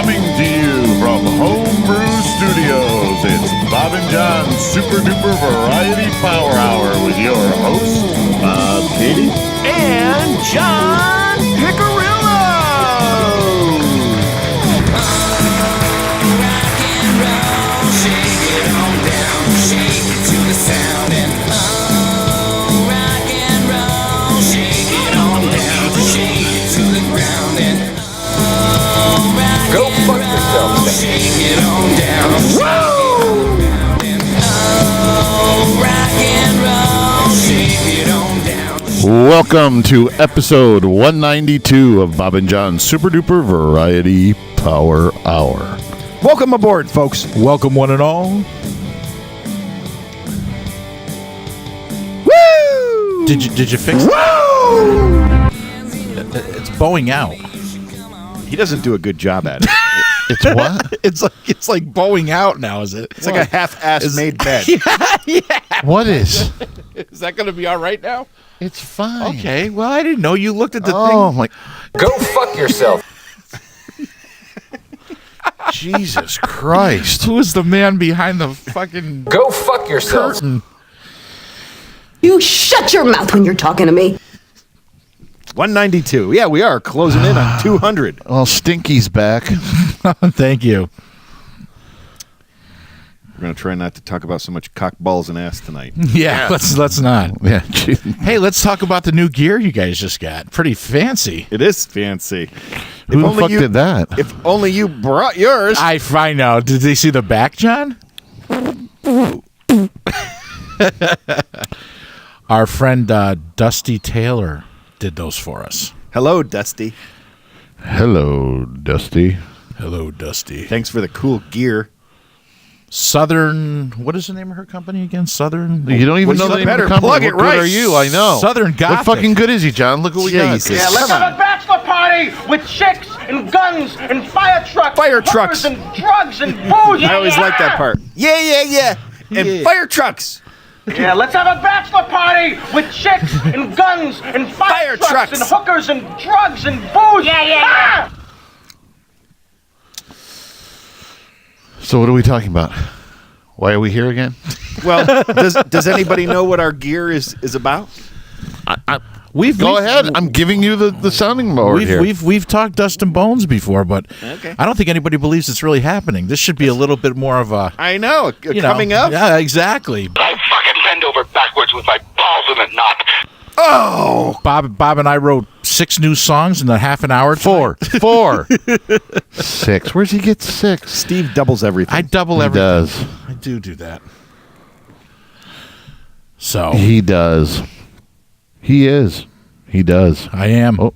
Coming to you from Homebrew Studios, it's Bob and John's Super Duper Variety Power Hour with your host, Bob Katie and John Picarillo. Rock and roll, shake it on down, shake it to the sound, and rock and roll, shake it on down, shake it to the ground, and Go fuck yourself. shake it on down, Woo! rock and roll, shake it on down. Welcome to episode 192 of Bob and John's Super Duper Variety Power Hour. Welcome aboard, folks. Welcome, one and all. Woo! Did you fix it? Woo! It's bowing out. He doesn't do a good job at it. It's what? It's like bowing out now, is it? It's like a half-assed made bed. yeah. What is? Is that going to be all right now? It's fine. Okay. Well, I didn't know you looked at the Oh my! Go fuck yourself. Jesus Christ! thing. Who is the man behind the fucking Go fuck yourself. curtain? You shut your mouth when you're talking to me. 192. Yeah, we are closing in on 200. Well, Stinky's back. Thank you. We're going to try not to talk about so much cock, balls, and ass tonight. Yeah, let's not. Yeah. Hey, let's talk about the new gear you guys just got. Pretty fancy. It is fancy. Who the fuck did that? If only you brought yours. I know. Did they see the back, John? Our friend Dusty Taylor did those for us. Hello, Dusty. Hello, Dusty. Hello, Dusty. Thanks for the cool gear. Southern, what is the name of her company again? Southern. You don't even know the name of the company. Plug it What good right. are you? I know. Southern Gothic. What fucking good is he, John? Look what we got. Jesus. Yeah, let's have a bachelor party with chicks and guns and fire trucks. Fire hookers trucks. and drugs and booze. I always like that part. Yeah. And Yeah. fire trucks. Yeah, let's have a bachelor party with chicks and guns and fire trucks and hookers and drugs and booze. Yeah. So what are we talking about? Why are we here again? Well, does anybody know what our gear is about? Go ahead. I'm giving you the sounding board here. We've talked Dust and Bones before, but Okay. I don't think anybody believes it's really happening. This should be a little bit more of a I know. Coming up. Yeah, exactly. I fucking bend over backwards with my balls in a knot. Oh. Bob and I wrote 6 new songs in a half an hour. Four. 6. Where's he get 6? Steve doubles everything. I double He everything. does. I do that. So He does. He is. He does. I am. Oh.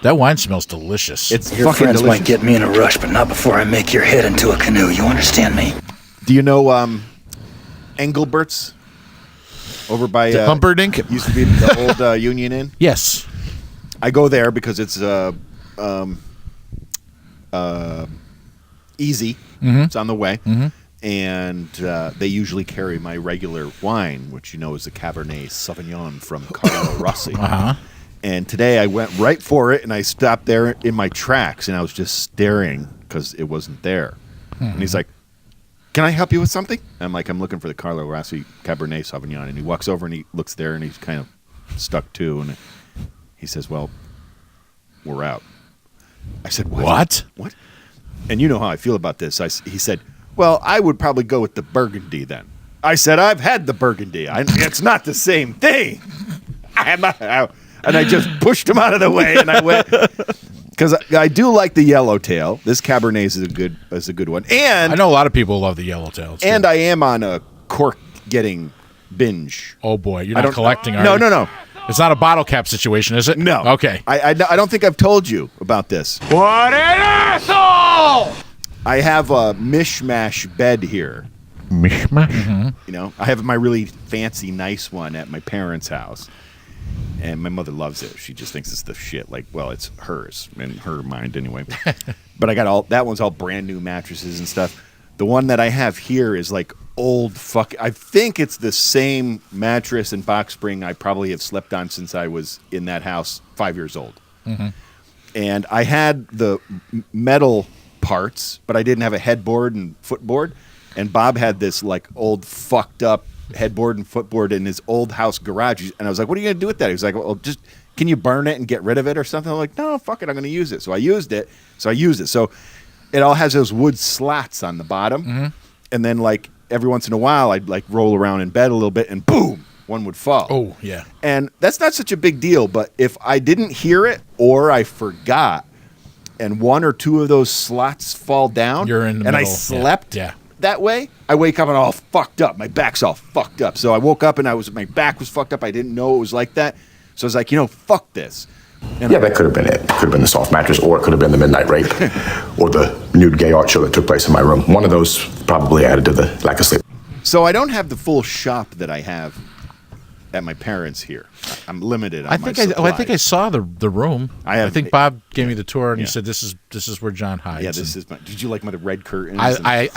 That wine smells delicious. It's Your fucking friends delicious. might get me in a rush, but not before I make your head into a canoe. You understand me? Do you know Engelbert's over by Humperdinck? used to be the old Union Inn? yes. I go there because it's easy. Mm-hmm. It's on the way. And they usually carry my regular wine, which you know is the Cabernet Sauvignon from Carlo Rossi. Uh-huh. And today I went right for it, and I stopped there in my tracks, and I was just staring because it wasn't there. And he's like, "Can I help you with something?" And I'm like, "I'm looking for the Carlo Rossi Cabernet Sauvignon." And he walks over and he looks there, and he's kind of stuck too. And he says, "Well, we're out." I said, "What? What?" And you know how I feel about this. He said, "Well, I would probably go with the Burgundy then." I said, "I've had the Burgundy. It's not the same thing." And I just pushed him out of the way, and I went because I do like the yellowtail. This Cabernet is a good one, and I know a lot of people love the yellowtail. It's and good. I am on a cork getting binge. Oh boy, you're I not don't- collecting, are No, you? no. It's not a bottle cap situation, is it? No. Okay. I don't think I've told you about this. What an asshole! I have a mishmash bed here. Mishmash? You know, I have my really fancy, nice one at my parents' house. And my mother loves it. She just thinks it's the shit. Like, well, it's hers in her mind anyway. But I got that one's all brand new mattresses and stuff. The one that I have here is like old fuck. I think it's the same mattress and box spring I probably have slept on since I was in that house 5 years old. And I had the metal parts, but I didn't have a headboard and footboard. And Bob had this like old fucked up headboard and footboard in his old house garage. And I was like, what are you going to do with that? He was like, well, just can you burn it and get rid of it or something? I'm like, no, fuck it. I'm going to use it. So I used it. So it all has those wood slats on the bottom. Mm-hmm. And then like every once in a while, I'd like roll around in bed a little bit and boom, one would fall. Oh, yeah. And that's not such a big deal. But if I didn't hear it or I forgot and one or two of those slots fall down You're in the and I middle. slept Yeah. that way, I wake up and all fucked up. My back's all fucked up. So I woke up and my back was fucked up. I didn't know it was like that. So I was like, fuck this. And Yeah, that could have been it. It could have been the soft mattress, or it could have been the midnight rape, or the nude gay art show that took place in my room. One of those probably added to the lack of sleep. So I don't have the full shop that I have at my parents' here. I'm limited on I my think I think I saw the room. I think Bob gave me the tour and he said this is where John hides. Yeah, this is my. Did you like my red curtains? I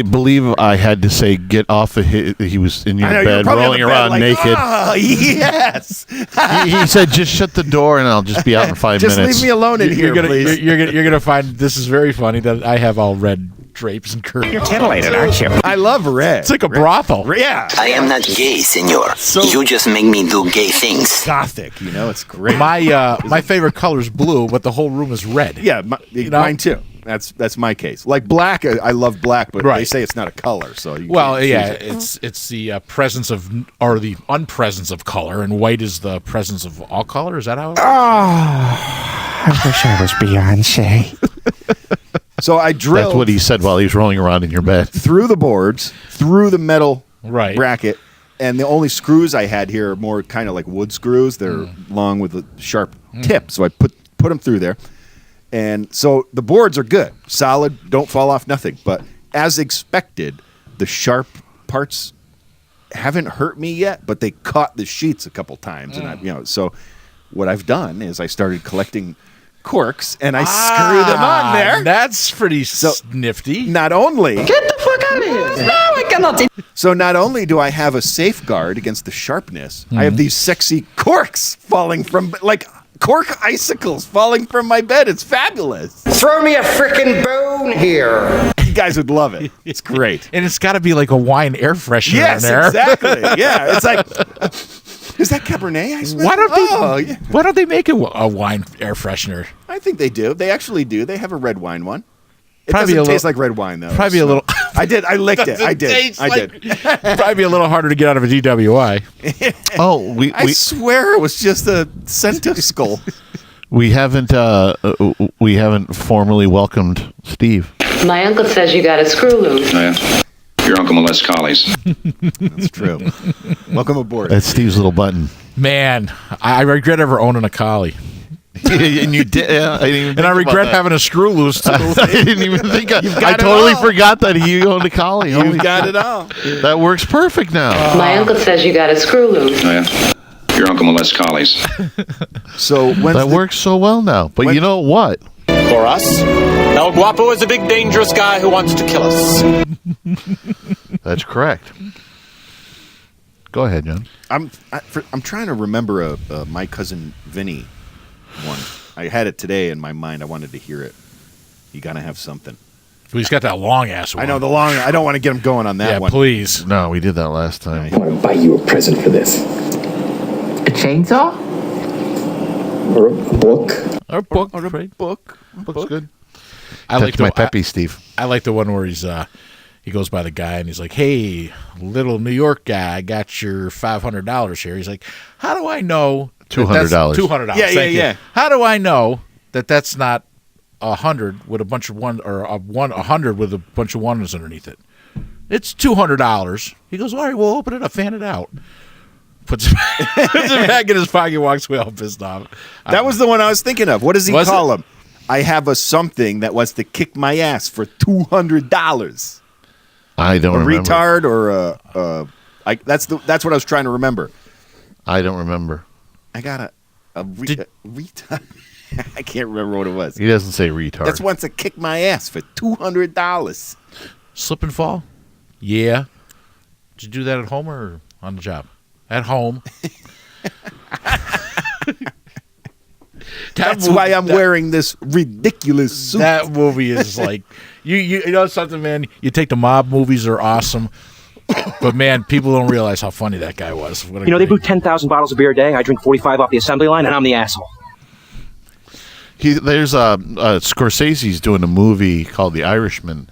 believe I had to say get off of he was in your I know, bed rolling around like, naked. Oh, yes. he said just shut the door and I'll just be out in 5 minutes. Just leave me alone in here, please. You're gonna find this is very funny that I have all red drapes and curtains. You're titillated, aren't you? I love red. It's like a brothel. Yeah. I am not gay, senor. You just make me do gay things. Gothic, it's great. My favorite color is blue, but the whole room is red. Yeah, mine too. That's my case. Like black, I love black, but they say it's not a color. So it's the presence of or the unpresence of color, and white is the presence of all color. Is that how? I wish I was Beyonce. So I drilled. That's what he said while he was rolling around in your bed. Through the boards, through the metal bracket, and the only screws I had here are more kind of like wood screws. They're long with a sharp tip, so I put them through there. And so the boards are good, solid, don't fall off, nothing. But as expected, the sharp parts haven't hurt me yet, but they caught the sheets a couple times. And so what I've done is I started collecting corks and I screw them on there. That's pretty nifty. Not only Get the fuck out of here. No, I cannot. So not only do I have a safeguard against the sharpness, I have these sexy corks falling from cork icicles falling from my bed. It's fabulous. Throw me a frickin' bone here. You guys would love it. It's great. And it's got to be like a wine air freshener Yes, in there. exactly. Yeah, it's like, is that Cabernet I smell? Why don't they make a wine air freshener? I think they do. They actually do. They have a red wine one. It Probably doesn't taste like red wine, though. Probably a little. I did. I licked it. I did. Probably be a little harder to get out of a DWI. I swear it was just a skull. We haven't formally welcomed Steve. My uncle says you got a screw loose. Oh, yeah. Your uncle molests collies. That's true. Welcome aboard. That's Steve's little button. Man, I regret ever owning a collie. And you did. I didn't even and I regret having a screw loose too. I didn't even think. I totally forgot that he owned a collie. You've got it all. That works perfect now. My uncle says you got a screw loose. Oh, yeah. Your uncle molests collies. So that works so well now. But you know what? For us, El Guapo is a big, dangerous guy who wants to kill us. That's correct. Go ahead, John. I'm trying to remember a My Cousin Vinny one. I had it today in my mind. I wanted to hear it. You gotta have something. Well, he's got that long ass one. I know the long. I don't want to get him going on that one. Yeah, please. No, we did that last time. I want to buy you a present for this. A chainsaw? Or a book. Or book. Book's good. I like my peppy, Steve. I like the one where he goes by the guy and he's like, "Hey, little New York guy, I got your $500 here." He's like, "How do I know?" $200. $200. Yeah. How do I know that that's not 100 with a bunch of one or a 100 with a bunch of ones underneath it? It's $200. He goes, "All right, we'll open it up, fan it out." Puts it back in his pocket, walks away all pissed off. That was the one I was thinking of. What does he call him? I have a something that wants to kick my ass for $200. I don't remember. Retard or that's what I was trying to remember. I don't remember. I got a retard. I can't remember what it was. He doesn't say retard. That's wants to kick my ass for $200. Slip and fall? Yeah. Did you do that at home or on the job? At home. That's why I'm wearing this ridiculous suit. That movie is like, you know something, man? You take the mob movies, are awesome. But, man, people don't realize how funny that guy was. They brew 10,000 bottles of beer a day. I drink 45 off the assembly line, and I'm the asshole. There's Scorsese's doing a movie called The Irishman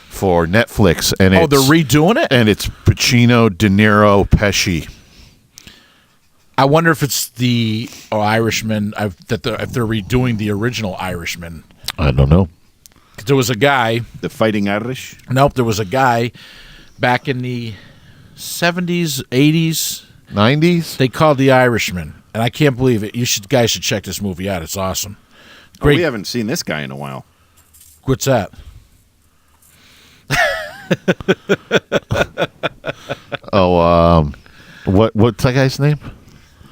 for Netflix, and they're redoing it, and it's Pacino, De Niro, Pesci. I wonder if it's the Irishman if they're redoing the original Irishman. I don't know. There was a guy, the Fighting Irish. Nope, there was a guy back in the 70s, 80s, 90s. They called The Irishman, and I can't believe it. Guys should check this movie out. It's awesome. Great. We haven't seen this guy in a while. What's that? What's that guy's name?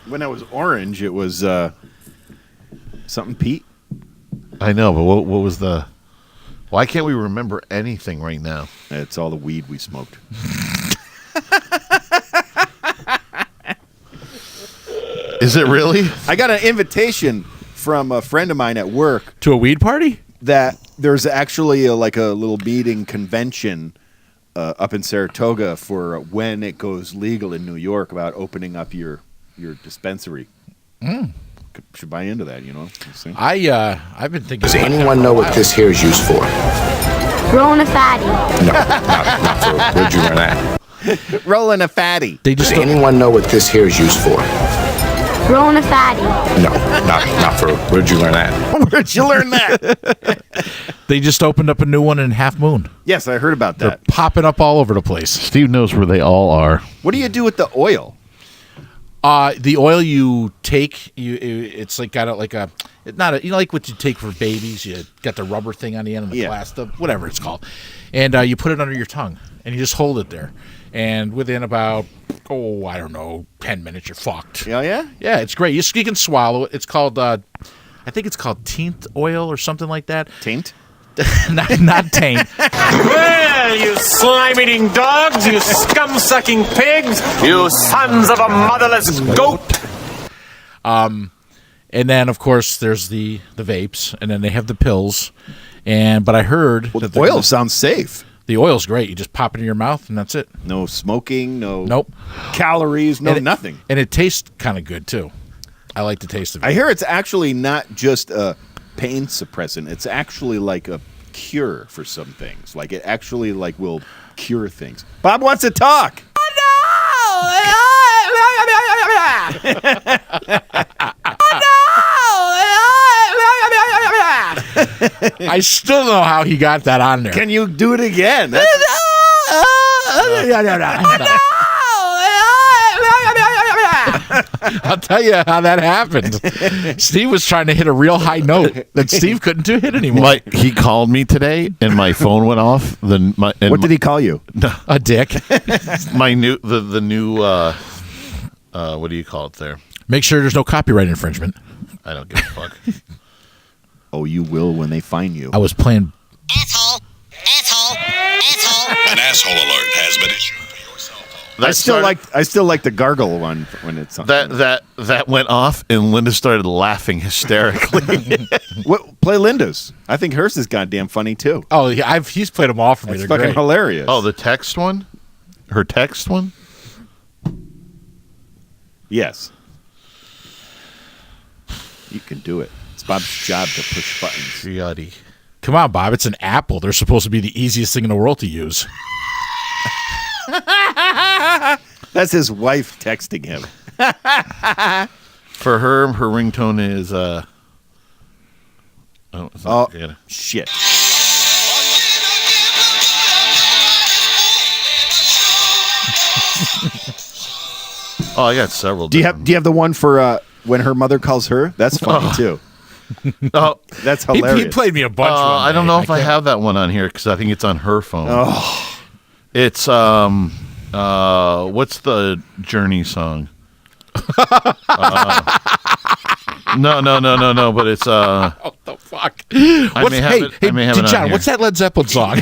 When I was orange, it was something Pete. I know, but what was the? Why can't we remember anything right now? It's all the weed we smoked. Is it really? I got an invitation from a friend of mine at work to a weed party. That there's actually a little meeting convention up in Saratoga for when it goes legal in New York about opening up your dispensary. Should buy into that, I've been thinking. Does anyone know what this here is used for? Rolling a fatty. No, not for. Where'd you learn that? Rolling a fatty. Does anyone know what this here is used for? Rolling a fatty. No, not for. Where'd you learn that? Where'd you learn that? They just opened up a new one in Half Moon. Yes, I heard about that. They're popping up all over the place. Steve knows where they all are. What do you do with the oil? The oil you take, it's like got like a, it's not a, like what you take for babies. You got the rubber thing on the end of the glass, whatever it's called, and you put it under your tongue and you just hold it there, and within about 10 minutes you're fucked. Yeah. It's great. You can swallow it. It's called I think it's called taint oil or something like that. Taint? not taint. Well, you slime-eating dogs, you scum-sucking pigs, you sons of a motherless goat. And then, of course, there's the vapes, and then they have the pills. But I heard that the oil sounds safe. The oil's great. You just pop it in your mouth, and that's it. No smoking, nope calories, nothing. And it tastes kind of good, too. I like the taste of it. I hear it's actually not just a pain suppressant. It's actually like a cure for some things. Like it actually will cure things. Bob wants to talk. I still know how he got that on there. Can you do it again? I'll tell you how that happened. Steve was trying to hit a real high note that Steve couldn't hit anymore. He called me today, and my phone went off. What did he call you? A dick. My new the new what do you call it there? Make sure there's no copyright infringement. I don't give a fuck. Oh, you will when they find you. I was playing. Asshole. An asshole alert has been issued. I still like the gargle one when it's on. That went off and Linda started laughing hysterically. Play Linda's. I think hers is goddamn funny too. Oh yeah, he's played them all for me. It's They're fucking great. hilarious. Oh, the text one? Her text one? Yes. You can do it. It's Bob's job to push buttons. Yuddy. Come on, Bob. It's an Apple. They're supposed to be the easiest thing in the world to use. That's his wife texting him. For her ringtone is shit. Oh, I got several. Do you have the one for when her mother calls her? That's funny too. Oh, that's hilarious. He played me a bunch. I don't know if I have that one on here because I think it's on her phone. Oh, it's what's the Journey song? No. But it's What the fuck? I may have it on John, here. what's that Led Zeppelin song?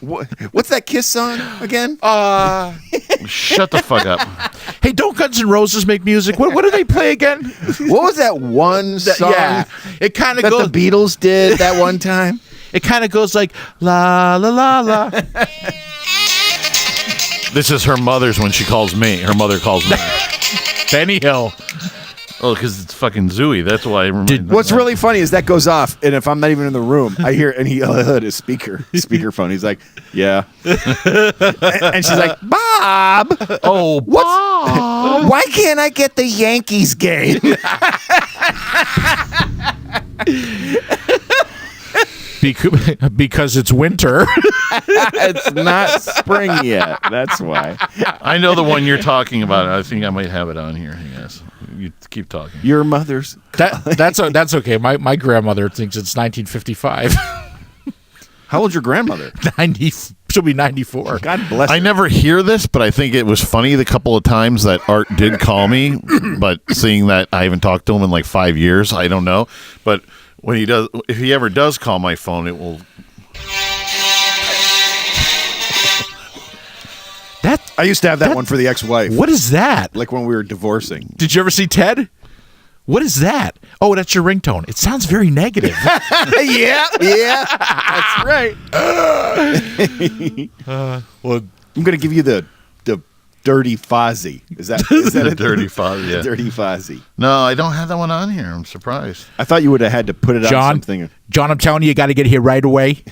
What's that Kiss song again? Shut the fuck up. Hey, don't Guns N' Roses make music? What do they play again? What was that one song? Yeah, it kind of that goes. the Beatles did that one time. It kind of goes like la la la la. This is her mother's when she calls me. Her mother calls me. Benny Hill. Oh, because it's fucking Zooey. That's why I remember. What's really funny is that goes off, and if I'm not even in the room, I hear it, and he hit his speakerphone. He's like, "Yeah," and she's like, "Bob, oh, Bob, why can't I get the Yankees game?" Because it's winter. It's not spring yet. That's why. I know the one you're talking about. I think I might have it on here. Yes, you keep talking. Your mother's. That's okay. My grandmother thinks it's 1955. How old's your grandmother? 90. She'll be 94. God bless her. I never hear this, but I think it was funny the couple of times that Art did call me. But seeing that I haven't talked to him in like 5 years, I don't know. But when he does, if he ever does call my phone, it will. I used to have that one for the ex-wife. What is that? Like when we were divorcing. Did you ever see Ted? What is that? Oh, that's your ringtone. It sounds very negative. yeah, that's right. Well, I'm going to give you the Dirty Fozzie. Is that The it? Dirty Fozzie, yeah. Dirty Fozzie. No, I don't have that one on here. I'm surprised. I thought you would have had to put it on something. John, I'm telling you got to get here right away.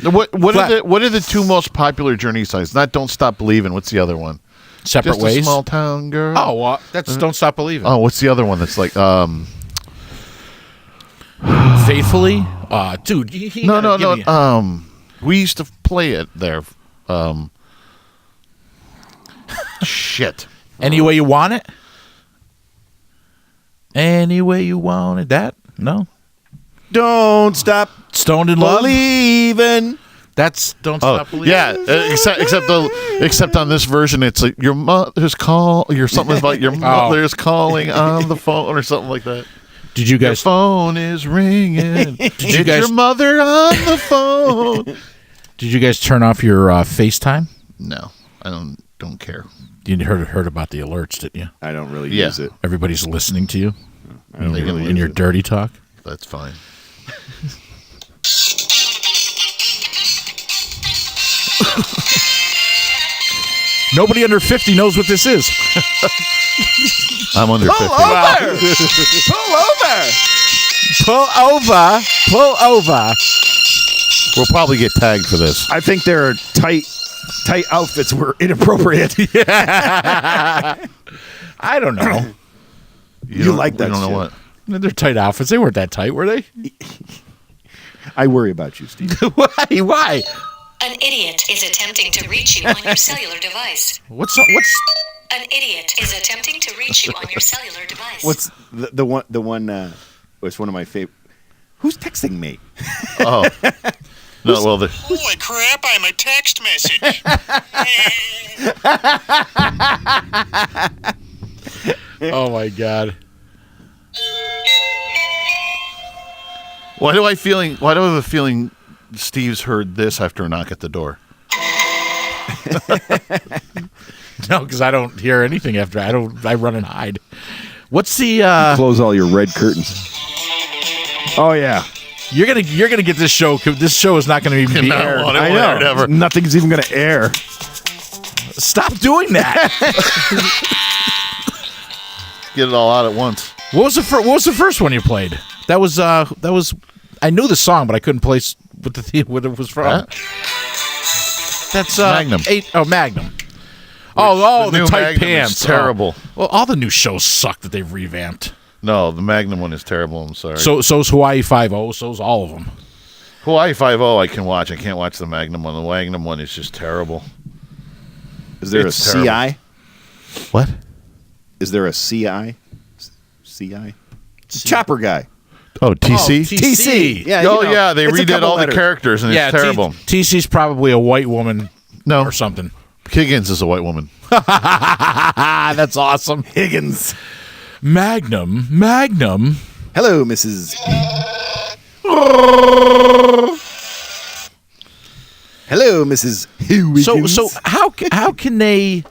What are the two most popular Journey songs? Not "Don't Stop Believing." What's the other one? Separate Just Ways. A small town girl. Oh, that's Don't Stop Believing. Oh, what's the other one that's like Faithfully? Dude. No. We used to play it there. Shit. Any way you want it? Any way you want it? That? No. Don't stop Stoned in Love? believing. That's Don't Stop Believing. Yeah, except on this version, it's like your mother's call. You're something about your mother's calling on the phone or something like that. Did you Your guys? phone is ringing. It's you guys- your mother on the phone. Did you guys turn off your FaceTime? No, I don't care. You heard about the alerts, didn't you? I don't really use it. Everybody's listening to you I don't really in use your it. dirty talk. That's fine. Nobody under 50 knows what this is. I'm under 50. Pull over. We'll probably get tagged for this. I think their tight outfits were inappropriate. I don't know. You like that I don't know shit. what. They're tight outfits. They weren't that tight, were they? I worry about you, Steve. Why? An idiot is attempting to reach you on your cellular device. What's An idiot is attempting to reach you on your cellular device. What's the one? The one was one of my favorite. Who's texting me? Oh. No, well, Holy crap, I'm a text message. Oh my god. why do I have a feeling Steve's heard this after a knock at the door? No, because I don't hear anything after. I run and hide. What's the Close all your red curtains. Oh yeah. You're gonna get this show. This show is not gonna even be aired. I know. Nothing's even gonna air. Stop doing that. Get it all out at once. What was the first one you played? That was I knew the song, but I couldn't place what it was from. That? That's Magnum. Magnum. Oh, the the new tight Magnum pants. is terrible. Well, all the new shows suck that they've revamped. No, the Magnum one is terrible. I'm sorry. So's Hawaii Five-0. So's all of them. Hawaii 5-0 I can watch. I can't watch the Magnum one. The Magnum one is just terrible. Is there It's a terrible. CI? What? Is there a CI? CI? Chopper guy. Oh, TC? TC. Yeah. Oh, you know, yeah. They it's a redid couple all letters. the characters, and it's terrible. TC's probably a white woman. No. Or something. Higgins is a white woman. That's awesome. Higgins. Magnum. Hello, Mrs. Hello, Mrs. Higgins. So how can they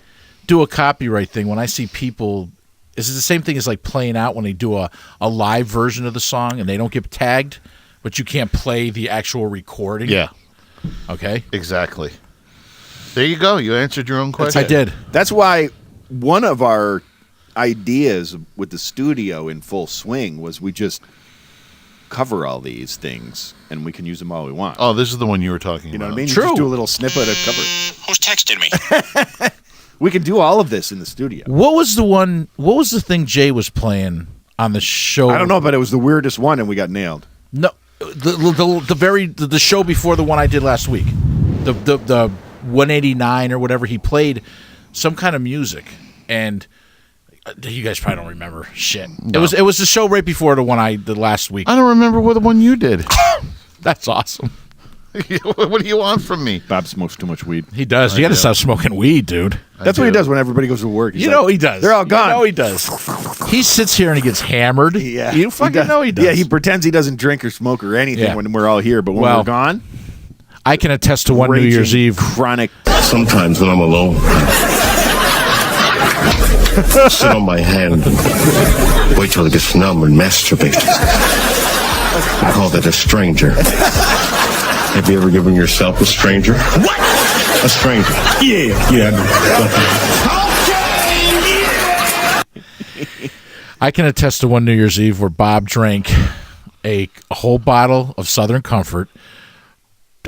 do a copyright thing when I see people? Is it the same thing as like playing out when they do a live version of the song and they don't get tagged, but you can't play the actual recording? Yeah. Okay. Exactly. There you go. You answered your own question. I did. That's why one of our ideas with the studio in full swing was we just cover all these things and we can use them all we want. Oh, this is the one you were talking about. You know what I mean? True. You just do a little snippet of cover. Who's texting me? We can do all of this in the studio. What was the thing Jay was playing on the show? I don't know, but it was the weirdest one and we got nailed. No, the show before the one I did last week, the 189 or whatever, he played some kind of music, and you guys probably don't remember shit. No. It was the show right before the one I did last week. I don't remember what the one you did. That's awesome. What do you want from me? Bob smokes too much weed. He does. You got to stop smoking weed, dude. That's what he does when everybody goes to work. He's You like, know he does. They're all gone. You know he does. He sits here and he gets hammered. Yeah, You fucking know he does. Yeah, he pretends he doesn't drink or smoke or anything Yeah. when we're all here, but when Well, we're gone, I can attest to one New raging Year's Eve. chronic. Sometimes when I'm alone, I sit on my hand and wait till it gets numb and masturbate. I call that a stranger. Have you ever given yourself a stranger? What? A stranger. Yeah. I can attest to one New Year's Eve where Bob drank a whole bottle of Southern Comfort,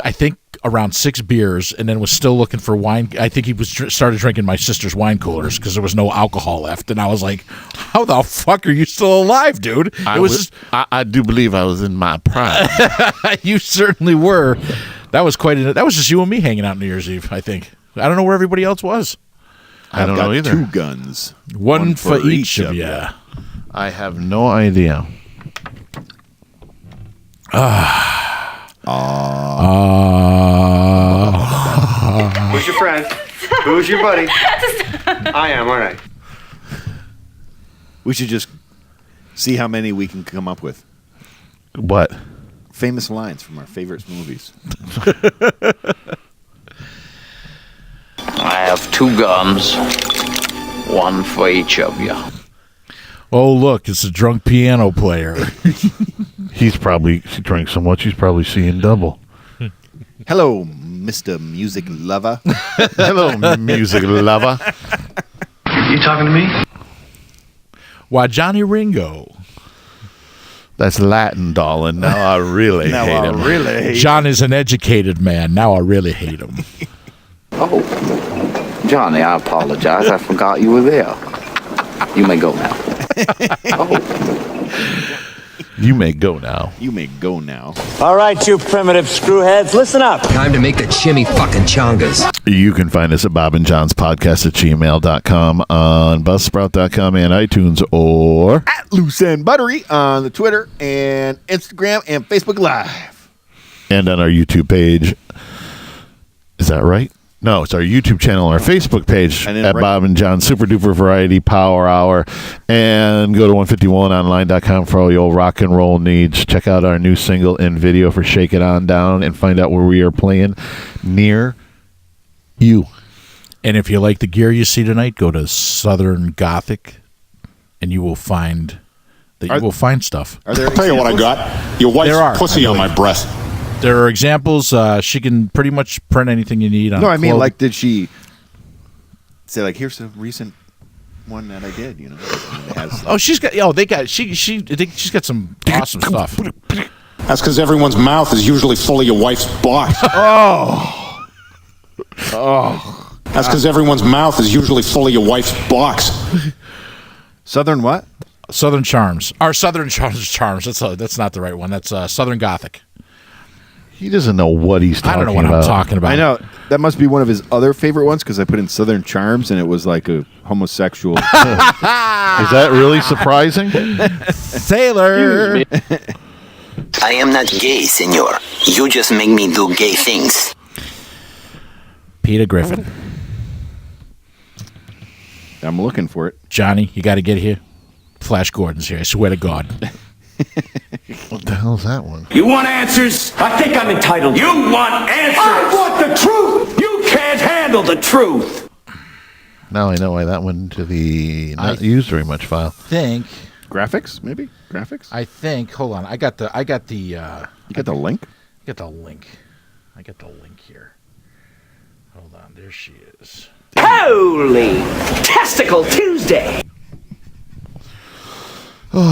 I think around 6 beers, and then was still looking for wine. I think he was started drinking my sister's wine coolers because there was no alcohol left. And I was like, how the fuck are you still alive, dude? I do believe I was in my prime. You certainly were. That was that was just you and me hanging out New Year's Eve, I think. I don't know where everybody else was. I don't know either. 2 guns. One for each of you. I have no idea. Who's your friend? Who's your buddy? I am, all right. We should just see how many we can come up with. What? Famous lines from our favorite movies. I have 2 guns, one for each of you. Oh, look, it's a drunk piano player. He drank so much, he's probably seeing double. Hello, Mr. Music Lover. Hello, music lover. You talking to me? Why, Johnny Ringo. That's Latin, darling. Now I really hate him. John is an educated man. Now I really hate him. Oh, Johnny, I apologize. I forgot you were there. You may go now. You may go now. You may go now. All right, you primitive screwheads, listen up. Time to make the chimmy fucking chongas. You can find us at bobandjohnspodcast@gmail.com, on buzzsprout.com and iTunes, or at Loose and Buttery on the Twitter and Instagram and Facebook Live. And on our YouTube page. Is that right? No, it's our YouTube channel, our Facebook page at Bob and John Super Duper Variety Power Hour. And go to 151online.com for all your rock and roll needs. Check out our new single and video for Shake It On Down and find out where we are playing near you. And if you like the gear you see tonight, go to Southern Gothic and you will find stuff. I'll tell you what I got. Your wife's pussy on my breast. There are examples. She can pretty much print anything you need on. No, I mean, like, did she say, like, here's a recent one that I did, you know? It has, like, she's got. She's got some awesome stuff. That's because everyone's mouth is usually full of your wife's box. That's because everyone's mouth is usually full of your wife's box. Southern what? Southern Charms. Or Southern Charms. That's not the right one. That's Southern Gothic. He doesn't know what he's talking about. I don't know what I'm talking about. I know. That must be one of his other favorite ones because I put in Southern Charms and it was like a homosexual. Is that really surprising? Sailor. I am not gay, senor. You just make me do gay things. Peter Griffin. I'm looking for it. Johnny, you got to get here. Flash Gordon's here. I swear to God. What the hell is that one? You want answers? I think I'm entitled. You want answers? I want the truth! You can't handle the truth! Now I know why that went into the not used very much file. Think graphics, maybe graphics. I think. Hold on. I got the. You got the link. I got the link. I got the link here. Hold on. There she is. Holy Testicle Tuesday! You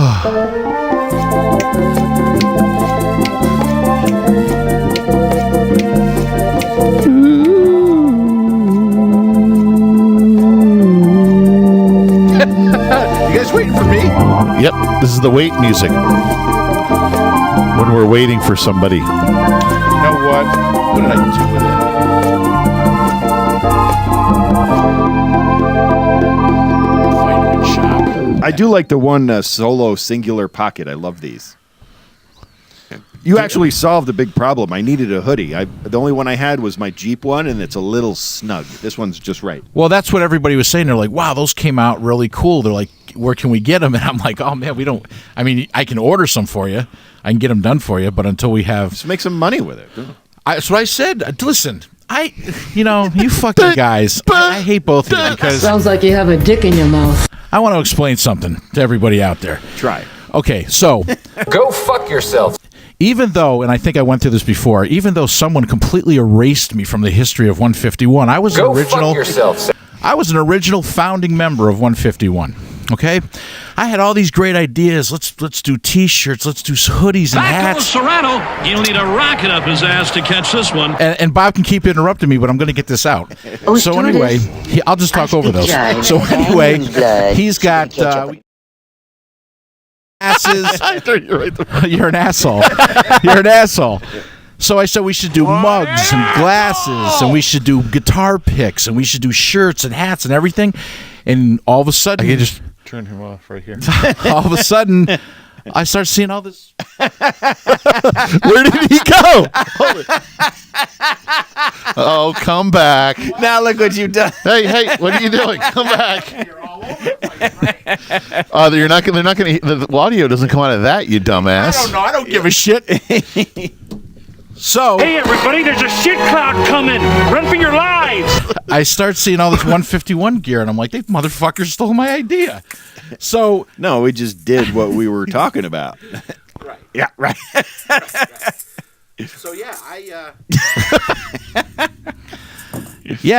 guys waiting for me? Yep, this is the wait music. When we're waiting for somebody. You know what? What did I do with it? Vitamin shop. I do like the one solo singular pocket. I love these. You actually solved a big problem. I needed a hoodie. The only one I had was my Jeep one, and it's a little snug. This one's just right. Well, that's what everybody was saying. They're like, wow, those came out really cool. They're like, where can we get them? And I'm like, oh, man, we don't. I mean, I can order some for you. I can get them done for you. But until we have. Just make some money with it. That's what I said. Listen, you fucking guys. I hate both of you because. Sounds like you have a dick in your mouth. I want to explain something to everybody out there. Try. Okay, so. Go fuck yourself. Even though, and I think I went through this before, even though someone completely erased me from the history of 151, I was Go fuck yourself. I was an original founding member of 151. Okay, I had all these great ideas. Let's do T-shirts. Let's do hoodies and hats. Serrano. He'll need a rocket up his ass to catch this one. And Bob can keep interrupting me, but I'm going to get this out. So anyway, I'll just talk over those. So anyway, he's got. Asses. You're an asshole. You're an asshole. So I said we should do mugs and glasses, and we should do guitar picks, and we should do shirts and hats and everything. And all of a sudden, I can just turn him off right here. All of a sudden, I start seeing all this. Where did he go? Oh, come back! Now look what you've done. Hey, what are you doing? Come back! You're not. They're not going to. The audio doesn't come out of that, you dumbass. I don't know. I don't give a shit. So, hey everybody, there's a shit cloud coming. Run for your lives. I start seeing all this 151 gear, and I'm like, they motherfuckers stole my idea. So no, we just did what we were talking about. Right. Yeah, right. So yeah,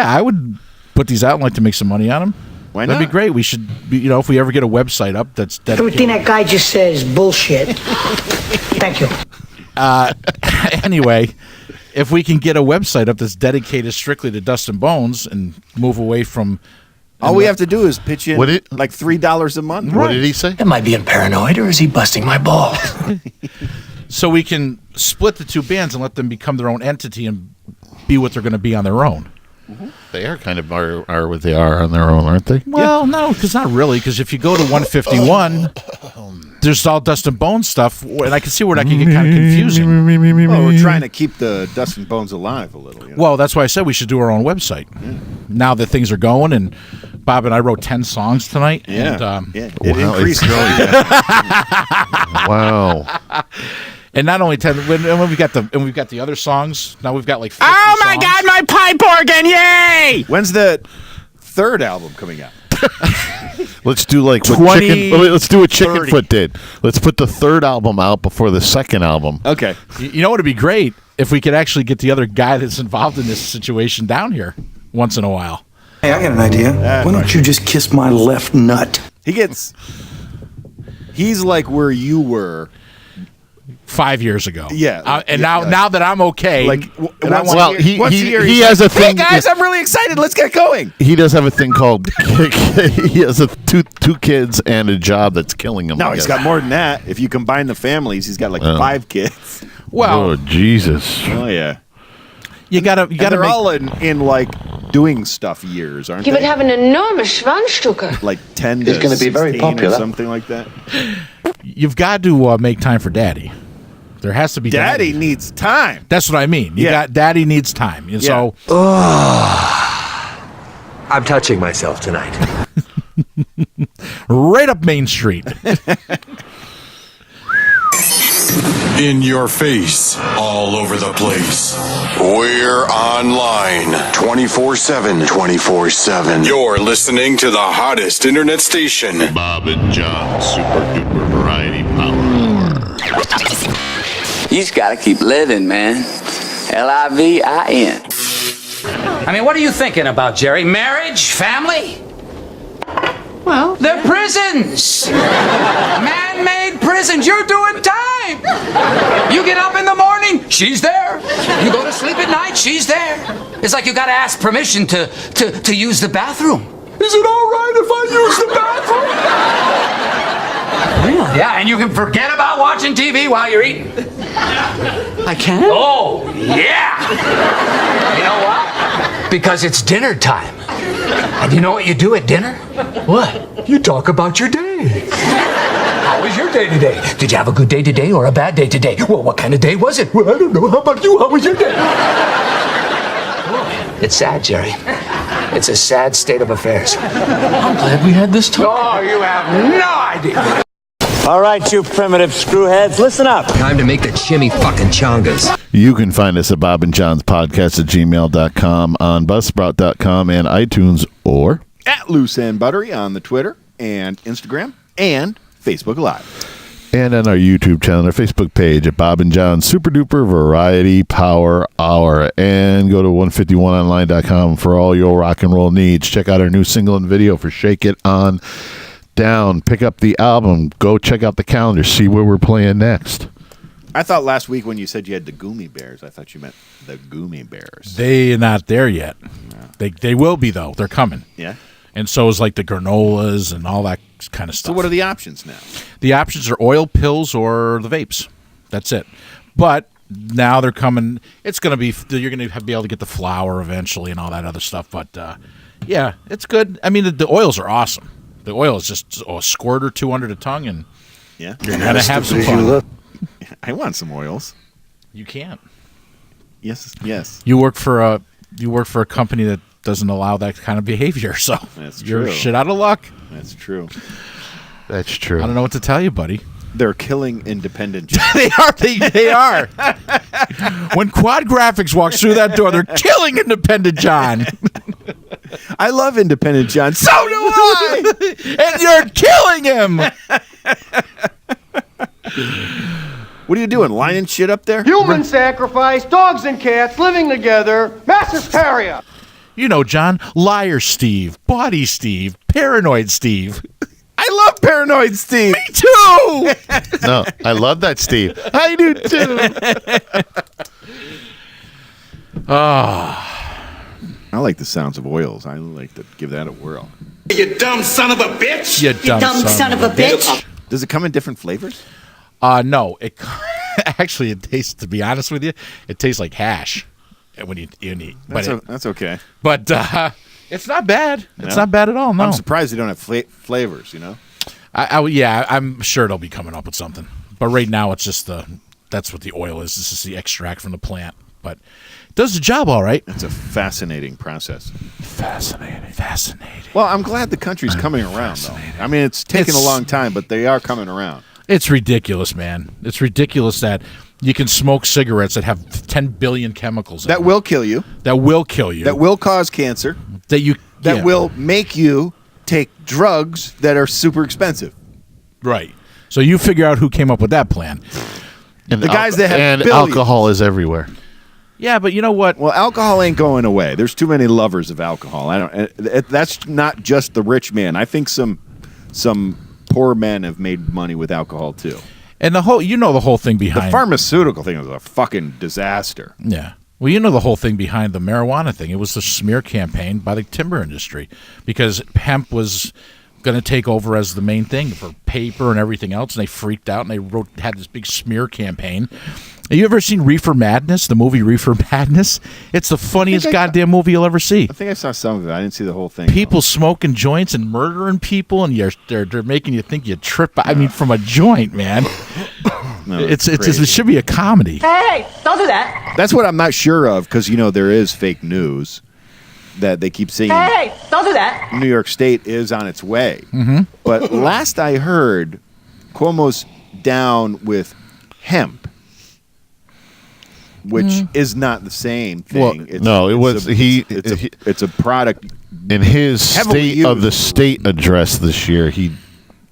I would put these out and like to make some money on them. Why not? That'd be great. We should, if we ever get a website up that's dedicated. Everything that guy just said is bullshit. Thank you. Anyway, if we can get a website up that's dedicated strictly to Dust and Bones and move away from. All we have to do is pitch in like $3 a month. What did he say? Am I being paranoid or is he busting my balls? So we can split the two bands and let them become their own entity and be what they're going to be on their own. Mm-hmm. They are kind of are what they are on their own, aren't they? Well, no, because not really. Because if you go to 151, there's all Dust and Bones stuff, and I can see where that can get kind of confusing. Well, we're trying to keep the Dust and Bones alive a little. Well, that's why I said we should do our own website. Yeah. Now that things are going, and Bob and I wrote 10 songs tonight. Yeah, and, it increased. Wow. And not only 10, and we've got the other songs. Now we've got like 50 Oh my songs. God, my pipe organ! Yay! When's the third album coming out? Let's do like what let's do what Chickenfoot did. Let's put the third album out before the second album. Okay. You know what would be great if we could actually get the other guy that's involved in this situation down here once in a while. Hey, I got an idea. Why don't you just kiss my left nut? He's like where you were 5 years ago. Yeah. And now that I'm okay. Like, he has a thing. Hey guys, I'm really excited. Let's get going. He does have a thing called. He has two kids and a job that's killing him. No, he's got more than that. If you combine the families, he's got like 5 kids. Well, oh Jesus. Oh yeah. You gotta. They're all in like doing stuff years, aren't You they? would have an enormous Schwanzstücke. Like 10 to It's gonna be very 16 popular. or something like that. You've got to make time for Daddy. There has to be Daddy needs time. That's what I mean. Daddy needs time. And so I'm touching myself tonight. right up Main Street. In your face, all over the place. We're online 24/7. 24/7. You're listening to the hottest internet station. Bob and John Super Duper Variety Power Hour. You just gotta keep living, man. Livin. I mean, what are you thinking about, Jerry? Marriage? Family? Well, they're prisons. Man-made prisons. You're doing time. You get up in the morning, she's there. You go to sleep at night, she's there. It's like you got to ask permission to use the bathroom. Is it all right if I use the bathroom? Really? Yeah, and you can forget about watching TV while you're eating. I can? Oh, yeah. You know what? Because it's dinner time. And you know what you do at dinner? What? You talk about your day. How was your day today? Did you have a good day today or a bad day today? Well, what kind of day was it? Well, I don't know. How about you? How was your day? It's sad, Jerry. It's a sad state of affairs. I'm glad we had this talk. Oh, you have no idea. All right, you primitive screwheads, listen up. Time to make the chimmy fucking chongas. You can find us at Bob and John's Podcast at gmail.com, on Buzzsprout.com, and iTunes, or at Loose and Buttery on the Twitter and Instagram and Facebook Live. And on our YouTube channel, our Facebook page at Bob and John's Super Duper Variety Power Hour. And go to 151online.com for all your rock and roll needs. Check out our new single and video for Shake It On Down. Pick up the album. Go check out the calendar. See where we're playing next. I thought last week when you said you had the Goomy Bears, I thought you meant the Goomy Bears. They're not there yet. No. They will be, though. They're coming. Yeah. And so is like the granolas and all that kind of stuff. So what are the options now? The options are oil, pills, or the vapes. That's it. But now they're coming. It's going to be, you're going to be able to get the flour eventually and all that other stuff. But yeah, it's good. I mean, the oils are awesome. The oil is just a squirt or two under the tongue, and yeah, you're going to have some fun. I want some oils. You can't. Yes, yes. You work for a company that doesn't allow that kind of behavior, so that's you're true. Shit out of luck. That's true. That's true. I don't know what to tell you, buddy. They're killing independent John. They are. They are. When Quad Graphics walks through that door, they're killing independent John. I love independent John. So do I. And you're killing him. What are you doing? Lining shit up there? Human sacrifice, dogs and cats living together, mass hysteria. You know, John, liar Steve, body Steve, paranoid Steve. I love paranoid Steve. Me too. No, I love that, Steve. I do too. I like the sounds of oils. I like to give that a whirl. You dumb son of a bitch. You dumb son of a bitch. Does it come in different flavors? No. It actually, it tastes. To be honest with you, it tastes like hash when you eat. That's okay. But it's not bad. It's not bad at all. No, I'm surprised they don't have flavors. You know. Yeah, I'm sure they'll be coming up with something. But right now, it's just that's what the oil is. This is the extract from the plant. But it does the job all right. It's a fascinating process. Fascinating. Well, I'm glad the country's coming around, though. I mean, it's taken a long time, but they are coming around. It's ridiculous, man. It's ridiculous that you can smoke cigarettes that have 10 billion chemicals in them. That will kill you. That will kill you. That will cause cancer. That will make you take drugs that are super expensive. Right. So you figure out who came up with that plan. And the guys that have and billions. Alcohol is everywhere. Yeah, but you know what? Well, alcohol ain't going away. There's too many lovers of alcohol. That's not just the rich man. I think some poor men have made money with alcohol too. And the whole thing behind the pharmaceutical thing was a fucking disaster. Yeah. Well, you know the whole thing behind the marijuana thing. It was the smear campaign by the timber industry because hemp was going to take over as the main thing for paper and everything else, and they freaked out and they had this big smear campaign. Have you ever seen Reefer Madness, the movie Reefer Madness? It's the funniest goddamn movie you'll ever see. I think I saw some of it. I didn't see the whole thing. People smoking joints and murdering people, and they're making you think you trip. I mean, from a joint, man. No, it should be a comedy. Hey, don't do that. That's what I'm not sure of because there is fake news that they keep saying. Hey, don't do that. New York State is on its way. Mm-hmm. But last I heard, Cuomo's down with hemp which is not the same thing. Well, it's a product. In his heavily State of the used. State address this year, he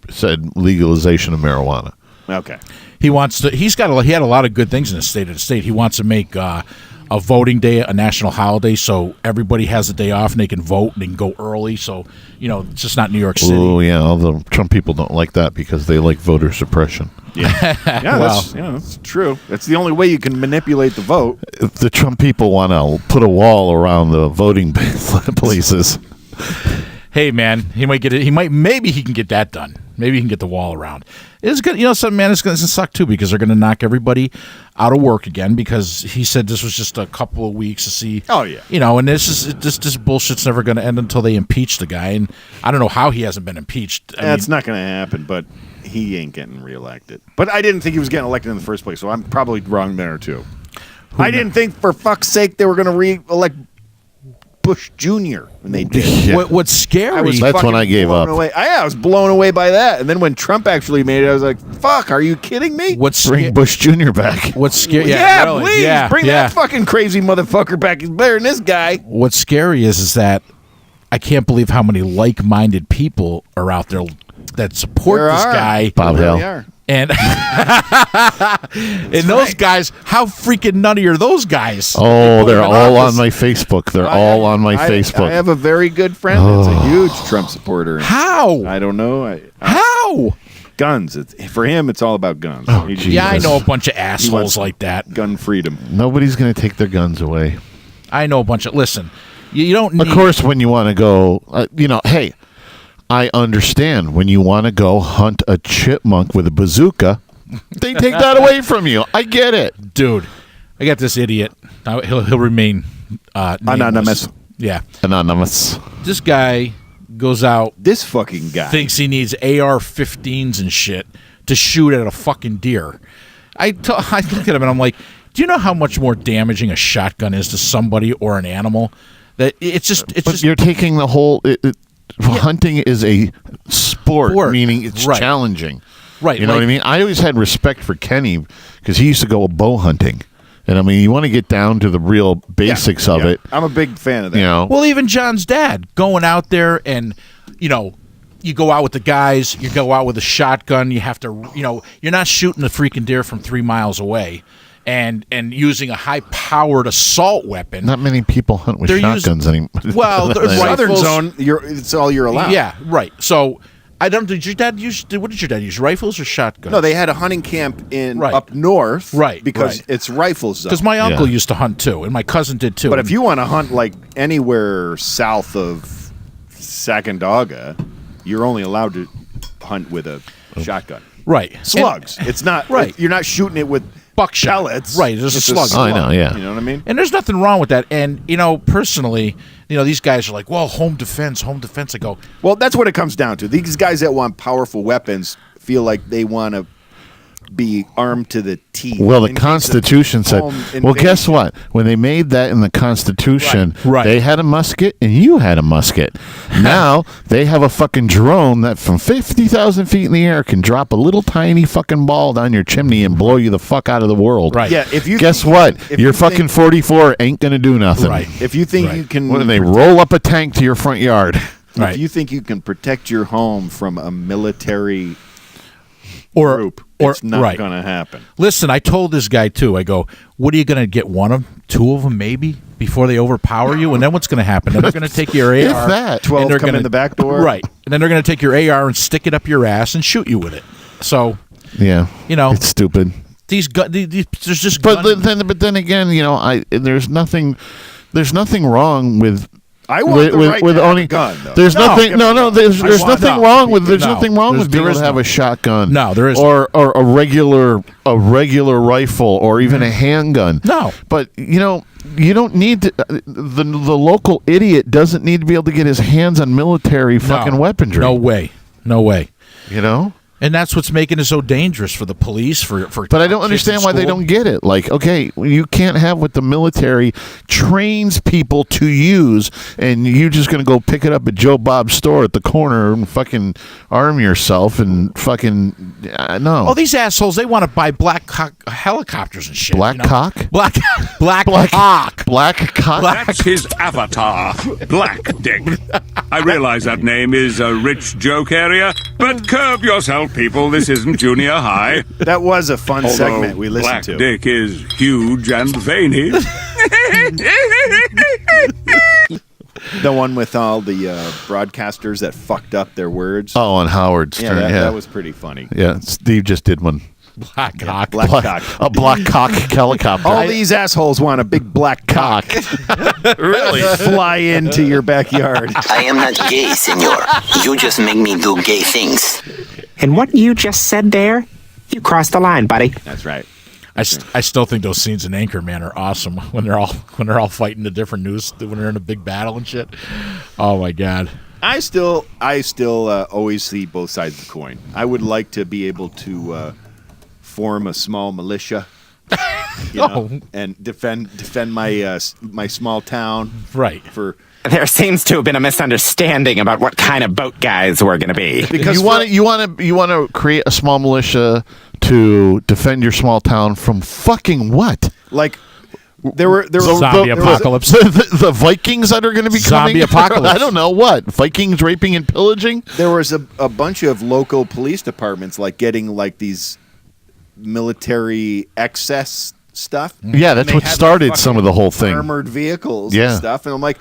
said legalization of marijuana. Okay. He wants to. He had a lot of good things in the state of the state. He wants to make a voting day a national holiday, so everybody has a day off and they can vote and they can go early. So it's just not New York City. Oh yeah, although Trump people don't like that because they like voter suppression. Yeah, that's true. That's the only way you can manipulate the vote. The Trump people want to put a wall around the voting places. Hey man, he might get it. Maybe he can get that done. Maybe he can get the wall around. It's good. Something, man, it's going to suck too because they're going to knock everybody out of work again because he said this was just a couple of weeks to see. Oh yeah. And this bullshit's never going to end until they impeach the guy, and I don't know how he hasn't been impeached. It's not going to happen, but he ain't getting reelected. But I didn't think he was getting elected in the first place, so I'm probably wrong there too. I didn't think, for fuck's sake, they were going to re-elect Bush Jr. when they did. Yeah. What's scary? That's when I gave up. I was blown away by that. And then when Trump actually made it, I was like, "Fuck, are you kidding me?" Bring Bush Jr. back. What's scary? Yeah, really. please bring that fucking crazy motherfucker back. He's better than this guy. What's scary is that I can't believe how many like-minded people are out there that support this guy. Bob Hill. And those guys, how freaking nutty are those guys? Oh, they're all on my Facebook. They're all on my Facebook. I have a very good friend that's a huge Trump supporter. How? I don't know. How? Guns. For him, it's all about guns. Oh, Yeah, I know a bunch of assholes like that. Gun freedom. Nobody's going to take their guns away. I know a bunch of. Listen, you don't need. Of course, when you want to go, hey, I understand when you want to go hunt a chipmunk with a bazooka, they take that away from you. I get it. Dude, I got this idiot. He'll remain anonymous. Yeah. Anonymous. This guy goes out. This fucking guy thinks he needs AR-15s and shit to shoot at a fucking deer. I look at him and I'm like, do you know how much more damaging a shotgun is to somebody or an animal? That it's just you're taking the whole. Hunting is a sport, meaning it's challenging. Right. You know what I mean? I always had respect for Kenny because he used to go bow hunting. And I mean, you want to get down to the real basics of it. I'm a big fan of that. Well, even John's dad going out there and, you go out with the guys, you go out with a shotgun, you have to, you're not shooting the freaking deer from 3 miles away. And using a high-powered assault weapon. Not many people hunt with shotguns anymore. Well, the Southern zone, it's all you're allowed. Yeah, right. So, I don't. Did your dad use? What did your dad use? Rifles or shotguns? No, they had a hunting camp up north. Right, because it's rifle zone. Because my uncle used to hunt too, and my cousin did too. But if you want to hunt like anywhere south of Sacandaga, you're only allowed to hunt with a shotgun. Right. Slugs. It's not. Right. You're not shooting it with buckshot. Pellets. Right. There's a slug. I know. Yeah. You know what I mean? And there's nothing wrong with that. And personally, these guys are like, well, home defense. I go, well, that's what it comes down to. These guys that want powerful weapons feel like they want to be armed to the teeth. Well, the Constitution said, well, guess what? When they made that in the Constitution, they had a musket and you had a musket. Now they have a fucking drone that from 50,000 feet in the air can drop a little tiny fucking ball down your chimney and blow you the fuck out of the world. Right. Yeah. Guess what? Your fucking 44 ain't going to do nothing. Right. If you think you can... When they roll up a tank to your front yard. Right. If you think you can protect your home from a military... group, it's not going to happen. Listen, I told this guy too. I go, what are you going to get? Two of them, maybe, before they overpower you, and then what's going to happen? Then they're going to take your AR. If that 12 come in the back door, right? And then they're going to take your AR and stick it up your ass and shoot you with it. So, yeah, it's stupid. These there's just. But then again, there's nothing wrong with. I want the right to have a gun, though. There's nothing. There's nothing wrong with. There's nothing wrong with being able to have a shotgun. No, there isn't. Or a regular rifle, or even a handgun. No, but you don't need to. The local idiot doesn't need to be able to get his hands on military fucking weaponry. No way. You know. And that's what's making it so dangerous for the police. But I don't understand why they don't get it. Like, okay, you can't have what the military trains people to use, and you're just going to go pick it up at Joe Bob's store at the corner and fucking arm yourself and fucking no. Oh, these assholes! They want to buy black helicopters and shit. Black cock? Black cock. Black cock. That's his avatar, Black Dick. I realize that name is a rich joke area, but curb yourself, people. This isn't junior high. That was a fun Although segment we listened Black to. Dick is huge and veiny. The one with all the broadcasters that fucked up their words. Oh, on Howard Stern. Yeah, Yeah, that was pretty funny. Yeah, Steve just did one. Black cock. Black cock. A black cock helicopter. All these assholes want a big black cock. Really? Fly into your backyard. I am not gay, senor. You just make me do gay things. And what you just said there, you crossed the line, buddy. That's right. I still think those scenes in Anchorman are awesome when they're all fighting the different news when they're in a big battle and shit. Oh my god. I still always see both sides of the coin. I would like to be able to form a small militia, and defend my my small town. Right. There seems to have been a misunderstanding about what kind of boat guys we're going to be. Because you want to create a small militia to defend your small town from fucking what? Like there were zombie apocalypse. The Vikings that are going to be zombie coming. Apocalypse. I don't know what Vikings raping and pillaging. There was a bunch of local police departments like getting like these military excess stuff. Yeah, that's what started some of the whole thing. Armored vehicles Yeah. and stuff. And I'm like,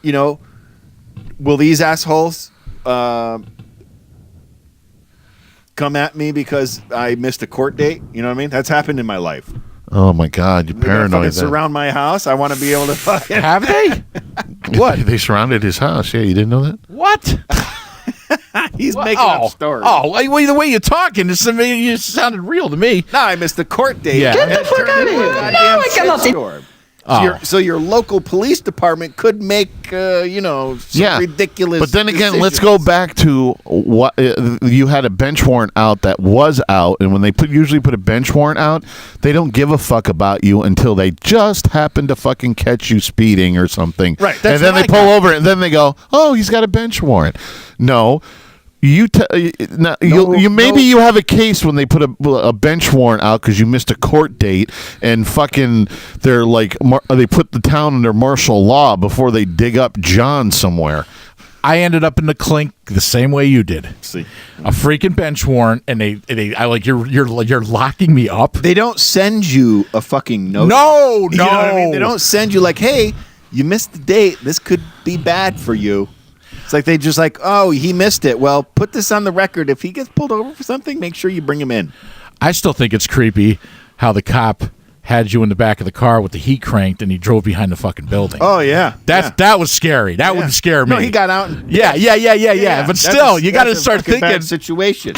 will these assholes come at me because I missed a court date? You know what I mean? That's happened in my life. Oh my God, you're They're gonna paranoid. fucking surround my house. I want to be able to fucking Have they? What? They surrounded his house. Yeah, you didn't know that? What? He's making up stories. Oh, the way you're talking, it sounded real to me. No, I missed the court date. Yeah. Get the fuck out of here. No, I got nothing. So your local police department could make, some ridiculous. But then again, let's decisions. go back to what you had a bench warrant out that was out, and when they usually put a bench warrant out, they don't give a fuck about you until they just happen to fucking catch you speeding or something. Right. And then they pull over, and then they go, "Oh, he's got a bench warrant." No. You have a case when they put a bench warrant out because you missed a court date and fucking they're like they put the town under martial law before they dig up John somewhere. I ended up in the clink the same way you did. See, a freaking bench warrant, and I like you're locking me up. They don't send you a fucking note. No, You know what I mean? They don't send you like, hey, you missed the date. This could be bad for you. It's like they just like, oh, he missed it. Well, put this on the record. If he gets pulled over for something, make sure you bring him in. I still think it's creepy how the cop had you in the back of the car with the heat cranked and he drove behind the fucking building. Oh yeah, that was scary. That would scare me. No, he got out. And, yeah. But still, you got to start thinking. Bad situation.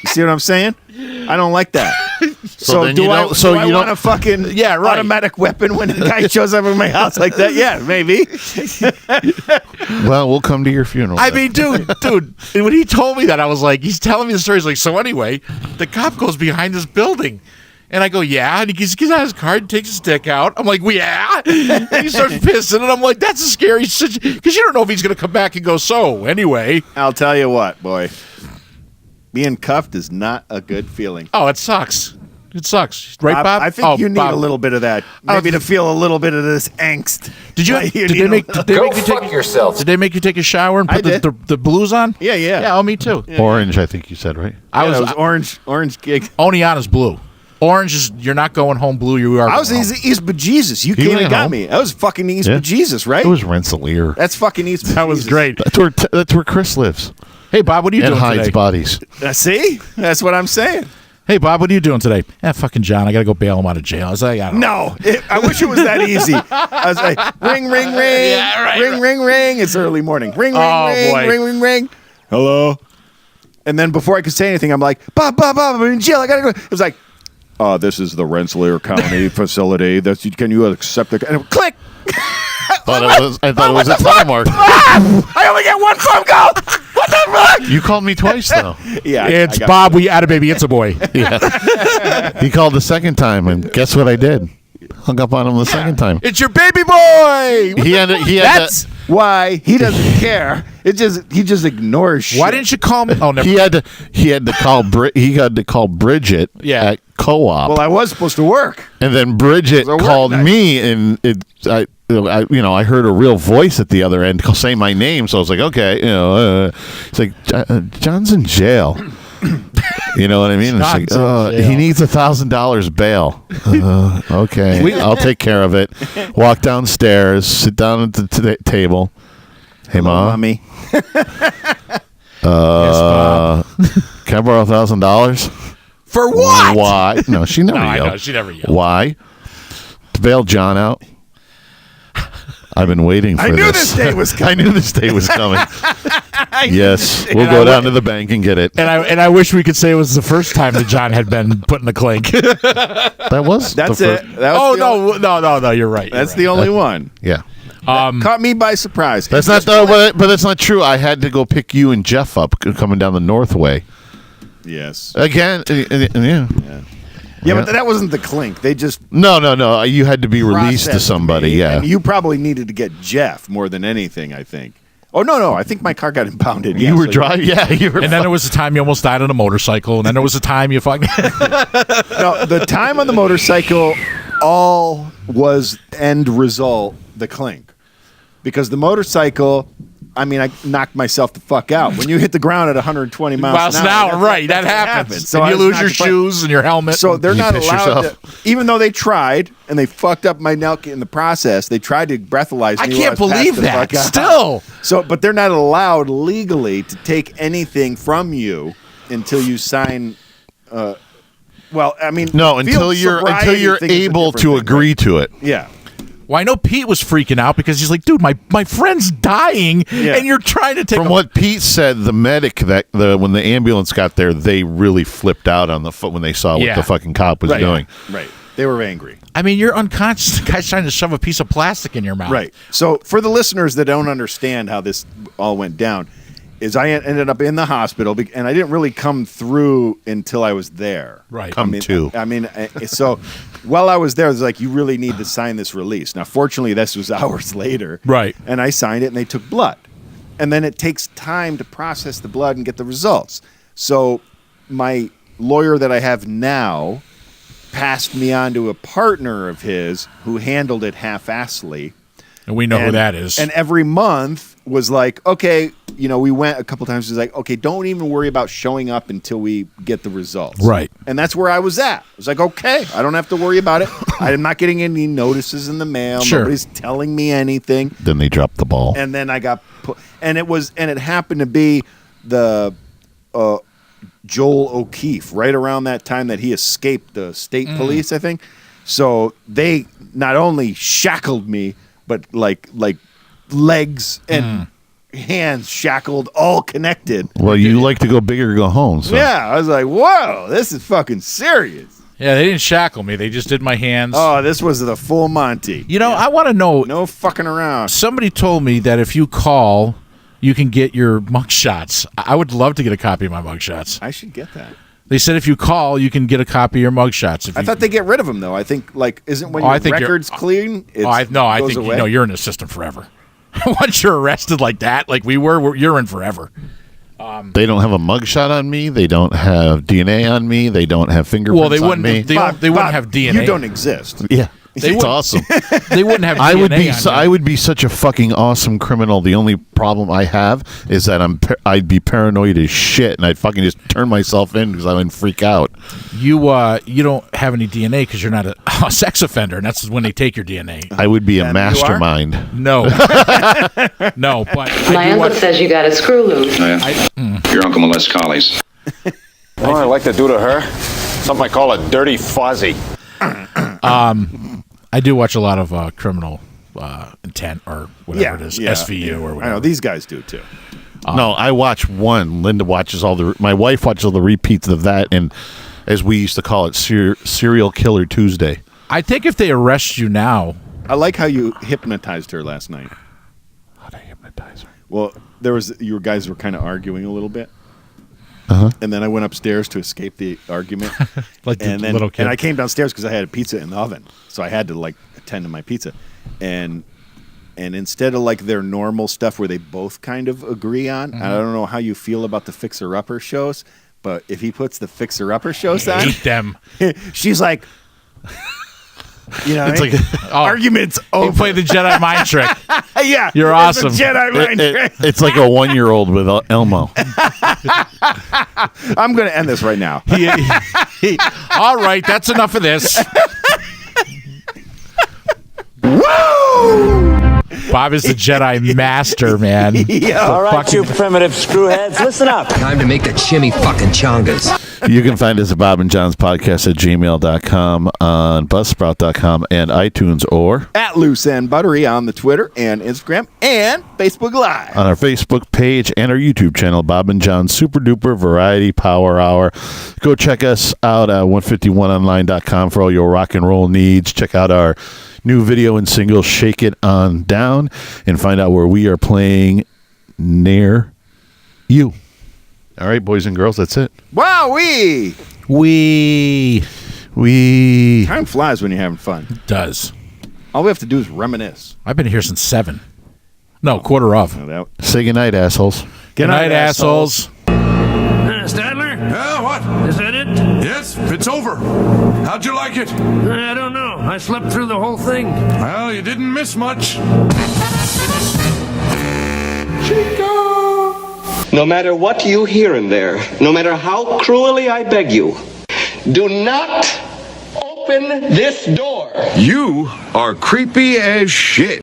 You see what I'm saying? I don't like that. So do I want a fucking automatic weapon when the guy shows up in my house like that? Yeah, maybe. Well, we'll come to your funeral. I mean, dude, when he told me that, I was like, he's telling me the story. He's like, so anyway, the cop goes behind this building. And I go, yeah. And he gets out his card and takes his dick out. I'm like, well, yeah. And he starts pissing. And I'm like, that's a scary situation. Because you don't know if he's going to come back and go, so anyway. I'll tell you what, boy. Being cuffed is not a good feeling. Oh, it sucks. It sucks. Right, Bob? I think you need a little bit of that. Maybe to feel a little bit of this angst. Did they make you take a shower and put the blues on? Yeah. Yeah, me too. Yeah. Orange, I think you said, right? It was orange gig. Oniana's blue. Orange is you're not going home blue. You are. I was East Bejesus. You came and got me. I was fucking East Bejesus, right? It was Rensselaer. That's fucking East Bejesus. That was great. That's where Chris lives. Hey, Bob, what are you doing hides today? bodies. See? That's what I'm saying. Hey, Bob, what are you doing today? Fucking John, I got to go bail him out of jail. I was like, I don't know. I wish it was that easy. I was like, ring, ring, ring. Yeah, right, ring, ring, ring. It's early morning. Ring, ring, ring, boy. ring, ring, ring. Hello? And then before I could say anything, I'm like, Bob, I'm in jail. I got to go. It was like, this is the Rensselaer County facility. Can you accept it? And click. I thought it was a time mark. I only get one phone call. What the fuck? You called me twice though. Yeah, It's I got Bob. We had a baby. It's a boy. Yeah. He called the second time, and guess what I did? Hung up on him the second time. It's your baby boy. He had That's why he doesn't care. He just ignores shit. Why didn't you call me? Oh, never. he had to call Bridget at co-op. Well, I was supposed to work. And then Bridget called me, and I heard a real voice at the other end saying my name. So I was like, okay, it's like John's in jail. You know what I mean? It's like, he needs $1,000 bail. Okay, I'll take care of it. Walk downstairs, sit down at the table. Hey, Mom. Mommy. Can I borrow $1,000? For what? Why? No, she never yelled. I know, she never yelled. Why? To bail John out. I've been waiting for this. I knew this day was coming. I knew this day was coming. Yes, we'll go down to the bank and get it. And I wish we could say it was the first time that John had been put in the clink. That was. That's the it. first- That was No. You're right. That's the only one. Yeah. Caught me by surprise. That's not. But that's not true. I had to go pick you and Jeff up coming down the north way. Yes. Again. Yeah. Yeah, but that wasn't the clink. They just No. You had to be released to processed somebody. me, Yeah. and you probably needed to get Jeff more than anything, I think. Oh, no. I think my car got impounded. You were driving. Yeah. You were. And then there was a time you almost died on a motorcycle, and then there was a time you fucking. No, the time on the motorcycle all was end result the clink. Because the motorcycle, I mean, I knocked myself the fuck out. When you hit the ground at 120 miles an hour, right? That happens. So and you I was lose your knocked the fuck- shoes and your helmet. So they're You not piss allowed yourself. to, even though they tried and they fucked up my neck in the process, they tried to breathalyze me. I while can't was passed believe the that. fuck out. Still. So, but they're not allowed legally to take anything from you until you sign. Well, I mean, No, until field you're sobriety thing is a able different to thing, agree right? to it. Yeah. Well, I know Pete was freaking out because he's like, dude, my friend's dying, and you're trying to take From what Pete said, the medic when the ambulance got there, they really flipped out on the foot when they saw what Yeah. the fucking cop was Right. doing. Right. They were angry. I mean, you're unconscious. The guy's trying to shove a piece of plastic in your mouth. Right. So for the listeners that don't understand how this all went down, is I ended up in the hospital, and I didn't really come through until I was there. Right. So while I was there, it was like, you really need to sign this release. Now, fortunately, this was hours later. Right. And I signed it, and they took blood. And then it takes time to process the blood and get the results. So my lawyer that I have now passed me on to a partner of his who handled it half-assedly. And we know who that is. And every month was like, okay, we went a couple times. He's like, okay, don't even worry about showing up until we get the results. Right. And that's where I was at. I was like, okay, I don't have to worry about it. I'm not getting any notices in the mail. Sure. Nobody's telling me anything. Then they dropped the ball. And then I got put, and it happened to be the Joel O'Keefe right around that time that he escaped the state police, I think. So they not only shackled me, but like legs and hands shackled, all connected. Well, you like to go big or go home. So. Yeah, I was like, whoa, this is fucking serious. Yeah, they didn't shackle me. They just did my hands. Oh, this was the full Monty. I want to know. No fucking around. Somebody told me that if you call, you can get your mugshots. I would love to get a copy of my mugshots. I should get that. They said if you call, you can get a copy of your mugshots. I thought they get rid of them, though. I think, isn't when your record's clean, I goes think away? you're in the system forever. Once you're arrested like that, like we were, you're in forever. They don't have a mugshot on me. They don't have DNA on me. They don't have fingerprints Well, they on wouldn't. me. They wouldn't have DNA. You don't exist. Yeah. They It's would- awesome. They wouldn't have. DNA I would be. on you. I would be such a fucking awesome criminal. The only problem I have is that I'd be paranoid as shit, and I'd fucking just turn myself in because I would freak out. You don't have any DNA because you're not a sex offender, and that's when they take your DNA. I would be a And you mastermind. No, no. But My uncle says you got a screw loose. Your uncle molests collies. Well, I like to do to her something I call a dirty fuzzy. I do watch a lot of criminal intent or whatever it is, SVU or whatever. I know these guys do too. No, I watch one. Linda watches my wife watches all the repeats of that, and as we used to call it, Serial Killer Tuesday. I think if they arrest you now, I like how you hypnotized her last night. How'd I hypnotize her? Well, you guys were kind of arguing a little bit. And then I went upstairs to escape the argument. Like the little kid. And I came downstairs because I had a pizza in the oven. So I had to attend to my pizza. And instead of their normal stuff where they both kind of agree on, I don't know how you feel about the Fixer Upper shows, but if he puts the Fixer Upper shows on, hate them. She's like, it's arguments over. You play the Jedi mind trick. Yeah, you're awesome. Jedi mind trick. It's like a 1-year-old with Elmo. I'm going to end this right now. All right, that's enough of this. Woo! Bob is the Jedi master, man. All right, you primitive screwheads, listen up. Time to make the chimmy fucking chongas. You can find us at Bob and John's Podcast at gmail.com, on buzzsprout.com, and iTunes, or at Loose End Buttery on the Twitter and Instagram and Facebook Live. On our Facebook page and our YouTube channel, Bob and John's Super Duper Variety Power Hour. Go check us out at 151online.com for all your rock and roll needs. Check out our new video and single, Shake It On Down, and find out where we are playing near you. All right, boys and girls, that's it. Wow, we time flies when you're having fun. It does. All we have to do is reminisce. I've been here since 7. No, quarter of. Say goodnight, assholes. Good night, assholes. Stadler? What? Is that it? Yes, it's over. How'd you like it? I don't know. I slept through the whole thing. Well, you didn't miss much. No matter what you hear in there, no matter how cruelly I beg you, do not open this door. You are creepy as shit.